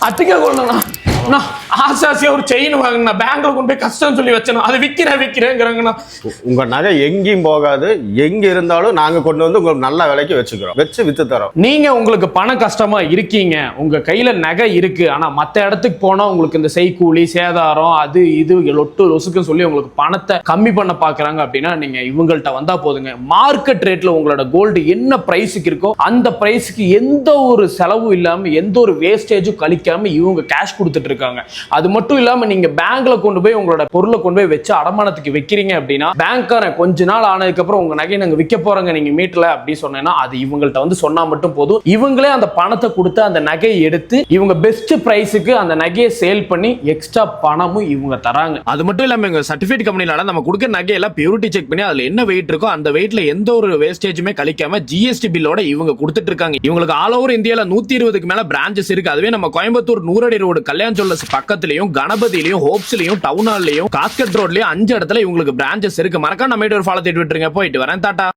அத்திக்க கொள்ளலாம். ஆசாசியா ஒரு செயின் வாங்கினா பேங்க்ல கொண்டு போய் கஷ்டம் சொல்லி வச்சணும். அது விற்கிறேங்கிறாங்கண்ணா. உங்க நகை எங்கேயும் போகாது. எங்க இருந்தாலும் நாங்க கொண்டு வந்து உங்களுக்கு நல்ல விலைக்கு வச்சுக்கிறோம், வச்சு வித்து தரோம். நீங்க உங்களுக்கு பண கஷ்டமா இருக்கீங்க, உங்க கையில நகை இருக்கு, ஆனா மத்த இடத்துக்கு போனா உங்களுக்கு இந்த செய்கூலி சேதாரம் அது இது லொட்டு லொசுக்குன்னு சொல்லி உங்களுக்கு பணத்தை கம்மி பண்ண பாக்குறாங்க அப்படின்னா நீங்க இவங்கள்ட்ட வந்தா போதுங்க. மார்க்கெட் ரேட்ல உங்களோட கோல்டு என்ன பிரைஸுக்கு இருக்கோ அந்த பிரைஸுக்கு எந்த ஒரு செலவும் இல்லாம எந்த ஒரு வேஸ்டேஜும் கழிக்காம இவங்க கேஷ் கொடுத்துட்டு இருக்காங்க. அது மட்டும் இல்லாம நீங்க பேங்க்ல கொண்டு போய் உங்களோட பொருளை கொண்டு போய் வச்சு அடமானத்துக்கு வைக்கிறீங்க அப்படின்னா பேங்க்காரன் கொஞ்ச நாள் ஆனதுக்கு அப்புறம் உங்க நகையை நாங்க விற்க போறோங்க நீங்க மீட்டல அப்படி சொன்னேன்னா அது இவங்கள்ட்ட வந்து சொன்னா மட்டும் போதும். இவங்களே அந்த பணத்தை கொடுத்து அந்த நகையை எடுத்து இவங்க பெஸ்ட் பிரைஸுக்கு அந்த நகையை சேல் பண்ணி எக்ஸ்ட்ரா பணமும் இவங்க தராங்க. அது மட்டும் இல்லாம எங்க சர்டிபிகேட் கம்பெனில நம்ம கொடுக்க நகையெல்லாம் பியூரிட்டி செக் பண்ணி அதுல என்ன வெயிட் இருக்கோ அந்த வெயிட்ல எந்த ஒரு வேஸ்டேஜுமே கழிக்காம ஜிஎஸ்டி பில்லோட இவங்க கொடுத்துட்டு இருக்காங்க. இவங்களுக்கு ஆல் ஓவர் இந்தியால 120க்கு மேல பிரான்ச்சஸ் இருக்கு. அதுவே நம்ம கோயம்புத்தூர் 100 அடி ரோடு கல்யாண் ஜுவல்லர்ஸ் பக்கத்துலயும் கணபதியிலையும் ஹோப்ஸ்லயும் டவுன் ஹால்லயும் காஸ்கட் ரோட்லயும் 5 இடத்துல இவங்களுக்கு பிரான்ச்சஸ் இருக்கு. மறக்காம நம்ம ஃபாலோ தேடி விட்டுருங்க. போயிட்டு வரேன். டாடா.